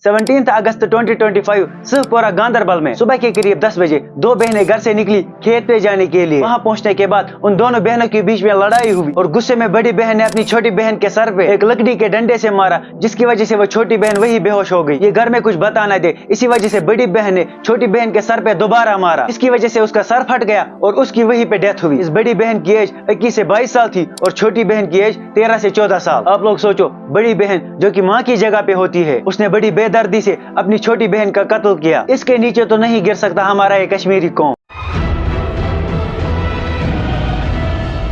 17 अगस्त 2025 सहपुरा गांधरबल में सुबह के करीब 10 बजे दो बहनें घर से निकली खेत पे जाने के लिए। वहां पहुंचने के बाद उन दोनों बहनों के बीच में लड़ाई हुई और गुस्से में बड़ी बहन ने अपनी छोटी बहन के सर पे एक लकड़ी के डंडे से मारा, जिसकी वजह से वो छोटी बहन वही बेहोश हो गई। ये घर में कुछ बता न दे, इसी वजह से बड़ी बहन ने छोटी बहन के सर पे दोबारा मारा, इसकी वजह से उसका सर फट गया और उसकी वहीं पे डेथ हुई। इस बड़ी बहन की एज 21 से 22 साल थी और छोटी बहन की एज 13 से 14 साल। आप लोग सोचो, बड़ी बहन जो कि माँ की जगह पे होती है, उसने बड़ी बेदर्दी से अपनी छोटी बहन का कत्ल किया। इसके नीचे तो नहीं गिर सकता हमारा ये कश्मीरी कौम।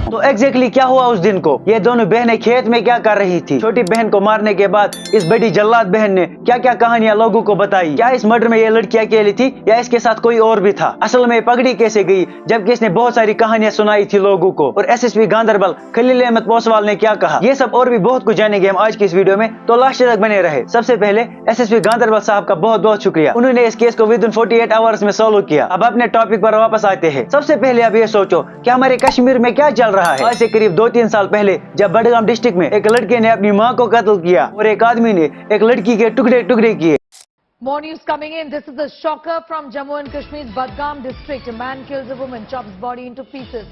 तो एग्जैक्टली क्या हुआ उस दिन को? ये दोनों बहनें खेत में क्या कर रही थी? छोटी बहन को मारने के बाद इस बड़ी जल्लाद बहन ने क्या क्या कहानियां लोगों को बताई। क्या इस मर्डर में ये लड़की अकेली थी या इसके साथ कोई और भी था? असल में पकड़ी कैसे गई जबकि इसने बहुत सारी कहानियां सुनाई थी लोगों को? और एसएसपी गांधरबल खलील अहमद पोसवाल ने क्या कहा? ये सब और भी बहुत कुछ जानेंगे हम आज की इस वीडियो में, तो लास्ट तक बने रहे। सबसे पहले एसएसपी गांधरबल साहब का बहुत बहुत शुक्रिया, उन्होंने इस केस को विद इन 48 आवर्स में सॉल्व किया। अब अपने टॉपिक पर वापस आते हैं। सबसे पहले अब ये सोचो कि हमारे कश्मीर में क्या चल रहा है। आज से करीब 2-3 साल पहले जब बडगाम डिस्ट्रिक्ट में एक लड़के ने अपनी मां को कत्ल किया और एक आदमी ने एक लड़की के टुकड़े टुकड़े किए। More news coming in. This is a shocker from Jammu and Kashmir's Budgam district. A man kills a woman, chops body into pieces.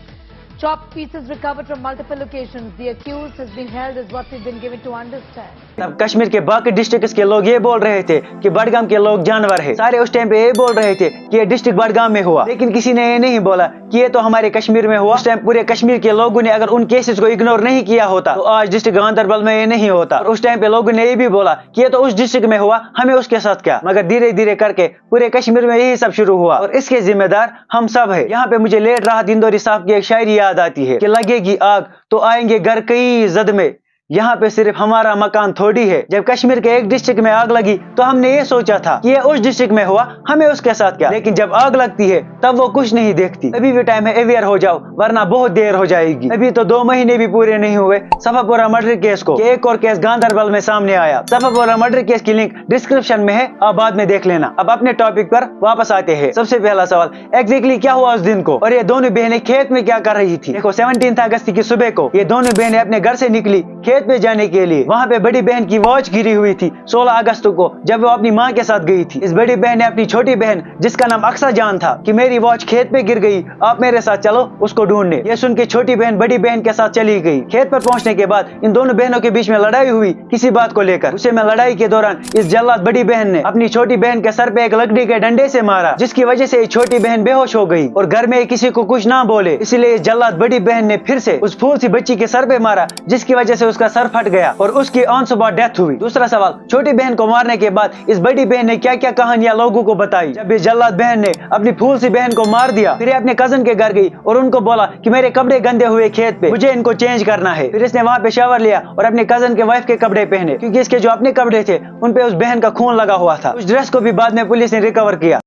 Chopped pieces recovered from multiple locations. The accused has been held as what we've been given to understand. तब कश्मीर के बाकी district के लोग ये बोल रहे थे कि बडगाम के लोग जानवर है। सारे उस टाइम पे ये बोल रहे थे कि ये डिस्ट्रिक्ट बडगाम में हुआ, लेकिन किसी ने ये नहीं बोला कि ये तो हमारे कश्मीर में हुआ। उस टाइम पूरे कश्मीर के लोगों ने अगर उन केसेस को इग्नोर नहीं किया होता तो आज डिस्ट्रिक्ट गांधरबल में ये नहीं होता। और उस टाइम पे लोगों ने ये भी बोला कि ये तो उस डिस्ट्रिक्ट में हुआ, हमें उसके साथ क्या। मगर धीरे धीरे करके पूरे कश्मीर में यही सब शुरू हुआ और इसके जिम्मेदार हम सब है। यहाँ पे मुझे लेट राहत इंदौरी साहब की एक शायरी याद आती है कि लगेगी आग तो आएंगे घर कई जद में, यहाँ पे सिर्फ हमारा मकान थोड़ी है। जब कश्मीर के एक डिस्ट्रिक्ट में आग लगी तो हमने ये सोचा था कि ये उस डिस्ट्रिक्ट में हुआ, हमें उसके साथ क्या। लेकिन जब आग लगती है तब वो कुछ नहीं देखती। अभी भी टाइम है, अवेयर हो जाओ वरना बहुत देर हो जाएगी। अभी तो 2 महीने भी पूरे नहीं हुए सफापुरा मर्डर केस को, एक और केस गांधरबल में सामने आया। सफापुरा मर्डर केस की लिंक डिस्क्रिप्शन में है, आप बाद में देख लेना। अब अपने टॉपिक पर वापस आते हैं। सबसे पहला सवाल, एग्जैक्टली क्या हुआ उस दिन को और ये दोनों बहनें खेत में क्या कर रही थी? देखो, 17 अगस्त की सुबह को ये दोनों बहनें अपने घर से निकली खेत पे जाने के लिए। वहाँ पे बड़ी बहन की वॉच गिरी हुई थी 16 अगस्त को, जब वो अपनी माँ के साथ गई थी। इस बड़ी बहन ने अपनी छोटी बहन जिसका नाम अक्सा जान था कि मेरी वॉच खेत पे गिर गई, आप मेरे साथ चलो उसको ढूंढने। ये सुन के छोटी बहन बड़ी बहन के साथ चली गई। खेत पर पहुंचने के बाद इन दोनों बहनों के बीच में लड़ाई हुई किसी बात को लेकर। उसे में लड़ाई के दौरान इस जल्लाद बड़ी बहन ने अपनी छोटी बहन के सर पे एक लकड़ी के डंडे से मारा, जिसकी वजह से छोटी बहन बेहोश हो गई और घर में किसी को कुछ ना बोले, इसलिए इस जल्लाद बड़ी बहन ने फिर से उस फूल सी बच्ची के सर पे मारा, जिसकी वजह से उसका सर फट गया और उसकी ऑन स्पॉट डेथ हुई। दूसरा सवाल, छोटी बहन को मारने के बाद इस बड़ी बहन ने क्या क्या कहानियां लोगों को बताई। जब इस जल्लाद बहन ने अपनी फूल सी बहन को मार दिया, फिर अपने कजन के घर गई और उनको बोला कि मेरे कपड़े गंदे हुए खेत पे, मुझे इनको चेंज करना है। फिर इसने वहाँ पे शावर लिया और अपने कजन के वाइफ के कपड़े पहने, क्योंकि इसके जो अपने कपड़े थे उन पे उस बहन का खून लगा हुआ था। उस ड्रेस को भी बाद में पुलिस ने रिकवर किया।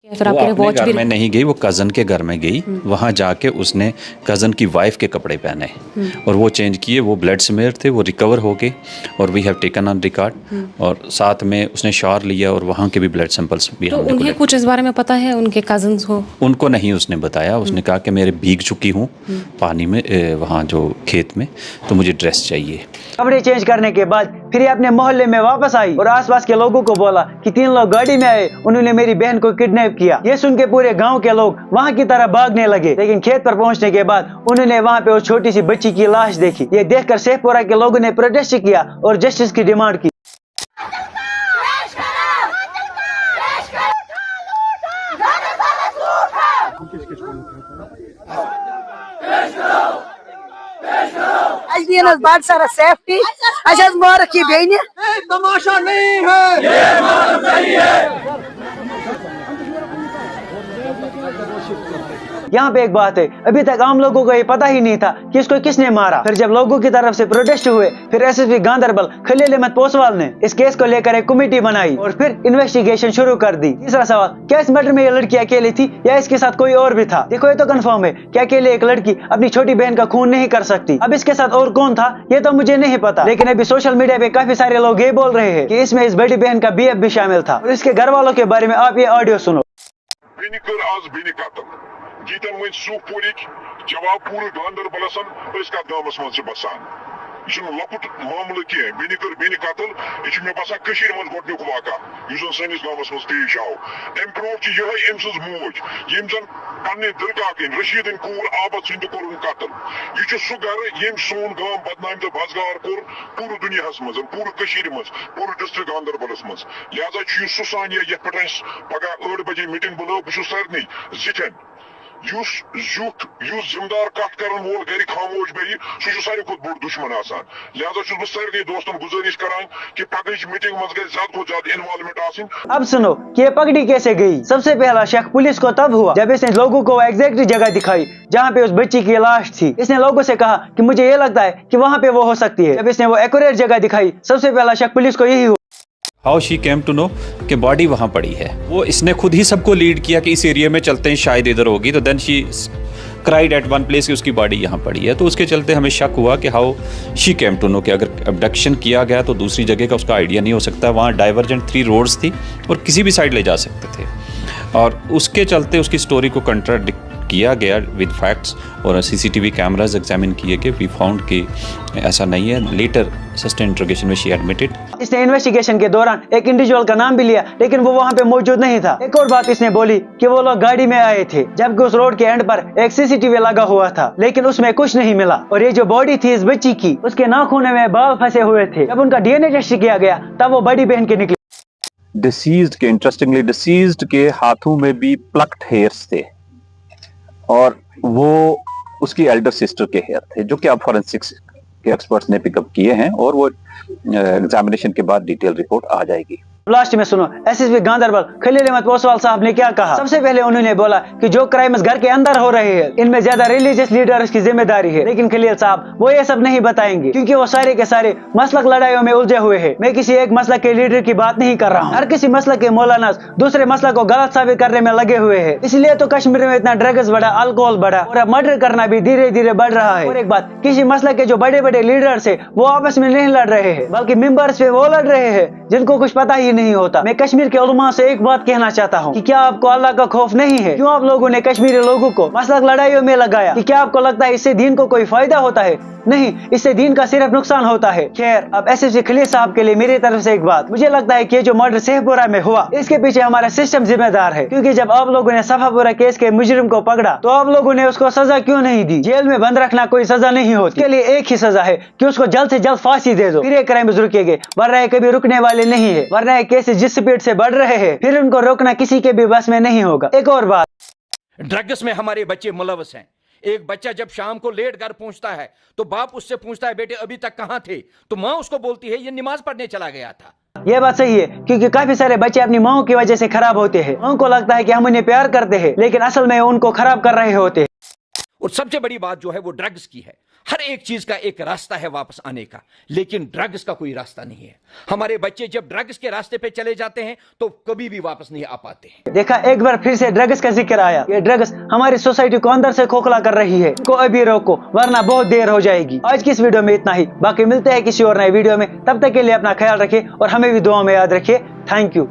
वो अपने घर में नहीं गई, वो कज़न के घर में गई। वहाँ जाके उसने कज़न की वाइफ के कपड़े पहने और वो चेंज किए। वो ब्लड स्मेयर थे, वो रिकवर हो गए और we have taken on record. और साथ में उसने शावर लिया और वहाँ के भी ब्लड सैंपल्स भी तो उन्हें कुछ इस बारे में पता है उनके कजन्स को? उनको नहीं उसने बताया। उसने कहा कि मेरे भीग चुकी हूँ पानी में, वहाँ जो खेत में, तो मुझे ड्रेस चाहिए। कपड़े चेंज करने के बाद फिर ये अपने मोहल्ले में वापस आई और आसपास के लोगों को बोला कि 3 लोग गाड़ी में आए, उन्होंने मेरी बहन को किडनैप किया। ये सुन के पूरे गांव के लोग वहां की तरह भागने लगे, लेकिन खेत पर पहुंचने के बाद उन्होंने वहां पे उस छोटी सी बच्ची की लाश देखी। ये देखकर शेखपुरा के लोगों ने प्रोटेस्ट किया और जस्टिस की डिमांड की। बड़ सारा सेफ्टी मार की बेने तमाशा नहीं है, ये मालूम नहीं है। यहाँ पे एक बात है, अभी तक आम लोगों को ये पता ही नहीं था कि इसको किसने मारा। फिर जब लोगों की तरफ से प्रोटेस्ट हुए, फिर एसएसपी गांधरबल खलील अहमद पोसवाल ने इस केस को लेकर एक कमेटी बनाई और फिर इन्वेस्टिगेशन शुरू कर दी। तीसरा सवाल, क्या इस मर्डर में ये लड़की अकेली थी या इसके साथ कोई और भी था? देखो, ये तो कंफर्म है कि अकेले एक लड़की अपनी छोटी बहन का खून नहीं कर सकती। अब इसके साथ और कौन था ये तो मुझे नहीं पता, लेकिन अभी सोशल मीडिया पे काफी सारे लोग ये बोल रहे हैं कि इसमें इस बड़ी बहन का बीएफ भी शामिल था। और इसके घर वालों के बारे में आप ये ऑडियो सुनो। जीतन वो सूख पूरी जवाब पूरे गांधरबलसन और इसका गांव बसान लकुट मामल कह बेनि कर बेनि कतल यह मे बसान मज गोडनुक वाक़ा सैनिस गामस मज पेश आव अम ब्रोट यह अम सज मोज यम जन पन्ने दिलकाकिन रशीदन कूर आबद सिंध कोर कतल यह सह गर यम सोन गाम बदनाम तो बजगार कोर पूरे दुनिया मज पूरे मज पूरे डिस्ट्रिक्ट गांधरबलस मज लिहाजा सह सानिया ये पे पगह 8 बजे मीटिंग बुलो बह सारे जिथन यूथ जिमदार कत कर वोल गर खामोश बे सह सारे खुद बोड़ दुश्मन आसान लिहाजा बह सारे दोस्तन गुजारिश करान कि पगह मीटिंग मज गई ज्यादा ज्यादा इन्वॉल्वमेंट आसिन। अब सुनो कि ये पगड़ी कैसे गई। सबसे पहला शक पुलिस को तब हुआ जब इसने लोगों को एग्जैक्ट जगह दिखाई जहाँ पे उस बच्ची की लाश थी। इसने लोगों से कहा कि मुझे ये लगता है कि वहाँ पे वो हो सकती है। जब इसने वो एक्यूरेट जगह दिखाई सबसे पहला शक पुलिस को यही हुआ। How she came to know कि बॉडी वहाँ पड़ी है। वो इसने खुद ही सबको लीड किया कि इस एरिया में चलते हैं शायद इधर होगी, तो then she cried at one place कि उसकी बॉडी यहाँ पड़ी है। तो उसके चलते हमें शक हुआ कि how she came to know कि अगर अबडक्शन किया गया तो दूसरी जगह का उसका आइडिया नहीं हो सकता। वहाँ डाइवर्जेंट 3 रोड्स थी और किसी भी साइड ले जा सकते थे और उसके चलते उसकी स्टोरी को कंट्राडिक्ट किया गया विद फैक्ट्स और सीसीटीवी कैमराज एग्जामिन किए कि वी फाउंड कि ऐसा नहीं है। लेटर सस्टेन इंट्रोगेशन में शी एडमिटेड। इसने इन्वेस्टिगेशन के दौरान एक इंडिविजुअल का नाम भी लिया लेकिन वो वहाँ पे मौजूद नहीं था। एक और बात इसने बोली कि वो लोग गाड़ी में आए थे जबकि उस रोड के एंड पर एक सीसीटीवी लगा हुआ था लेकिन उसमें कुछ नहीं मिला। और ये जो बॉडी थी इस बच्ची की उसके नाखून में बाल फंसे हुए थे। जब उनका डीएनए टेस्ट किया गया तब वो बड़ी बहन के निकली। डिसीज्ड के इंटरेस्टिंगली डिसीज्ड के हाथों में भी प्लक्ड हेयर्स थे और वो उसकी एल्डर सिस्टर के हेयर थे जो कि अब फॉरेंसिक्स के एक्सपर्ट्स ने पिकअप किए हैं और वो एग्जामिनेशन के बाद डिटेल रिपोर्ट आ जाएगी। लास्ट में सुनो एसएसपी गांधरबल खलील अहमद पोसवाल साहब ने क्या कहा। सबसे पहले उन्होंने बोला कि जो क्राइम्स घर के अंदर हो रहे हैं इनमें ज्यादा रिलीजियस लीडर्स की जिम्मेदारी है। लेकिन खलील साहब वो ये सब नहीं बताएंगे क्योंकि वो सारे के सारे मसलक लड़ाइयों में उलझे हुए हैं। मैं किसी एक मसलक के लीडर की बात नहीं कर रहा हूँ। हर किसी मसलक के मौलाना दूसरे मसलक को गलत साबित करने में लगे हुए हैं। इसलिए तो कश्मीर में इतना ड्रग्स बढ़ा, अल्कोहल बढ़ा और अब मर्डर करना भी धीरे धीरे बढ़ रहा है। और एक बात, किसी मसलक के जो बड़े बड़े लीडर्स है वो आपस में नहीं लड़ रहे हैं बल्कि मेंबर्स पे वो लड़ रहे हैं जिनको कुछ पता ही नहीं होता। मैं कश्मीर के उलमा से एक बात कहना चाहता हूँ कि क्या आपको अल्लाह का खौफ नहीं है? क्यों आप लोगों ने कश्मीरी लोगों को मसलक लड़ाइयों में लगाया? कि क्या आपको लगता है इससे दीन को कोई फायदा होता है? नहीं, इससे दीन का सिर्फ नुकसान होता है। खैर, अब एसएसपी खलील साहब के लिए मेरी तरफ से एक बात, मुझे लगता है कि जो मर्डर शेखपुरा में हुआ इसके पीछे हमारा सिस्टम जिम्मेदार है। क्योंकि जब आप लोगों ने सफापुरा केस के मुजरिम को पकड़ा तो आप लोगों ने उसको सजा क्यों नहीं दी? जेल में बंद रखना कोई सजा नहीं होती। इसके लिए एक ही सजा है कि उसको जल्द से जल्द फांसी दे दो। फिर ये क्राइम रुकेंगे, वरना ये कभी रुकने वाले नहीं है। वरना ये केसेस जिस स्पीड से बढ़ रहे हैं फिर उनको रोकना किसी के भी बस में नहीं होगा। एक और बात, ड्रग्स में हमारे बच्चे मुलव्वस हैं। एक बच्चा जब शाम को लेट घर पहुंचता है तो बाप उससे पूछता है बेटे अभी तक कहां थे, तो माँ उसको बोलती है ये नमाज पढ़ने चला गया था। ये बात सही है क्योंकि काफी सारे बच्चे अपनी माँ की वजह से खराब होते हैं। उनको लगता है कि हम उन्हें प्यार करते हैं लेकिन असल में उनको खराब कर रहे होते हैं। और सबसे बड़ी बात जो है वो ड्रग्स की है। हर एक चीज का एक रास्ता है वापस आने का, लेकिन ड्रग्स का कोई रास्ता नहीं है। हमारे बच्चे जब ड्रग्स के रास्ते पे चले जाते हैं तो कभी भी वापस नहीं आ पाते हैं। देखा, एक बार फिर से ड्रग्स का जिक्र आया। ये ड्रग्स हमारी सोसाइटी को अंदर से खोखला कर रही है। इनको अभी रोको वरना बहुत देर हो जाएगी। आज की इस वीडियो में इतना ही, बाकी मिलते हैं किसी और नए वीडियो में। तब तक के लिए अपना ख्याल रखिए और हमें भी दुआ में याद रखिए। Thank you.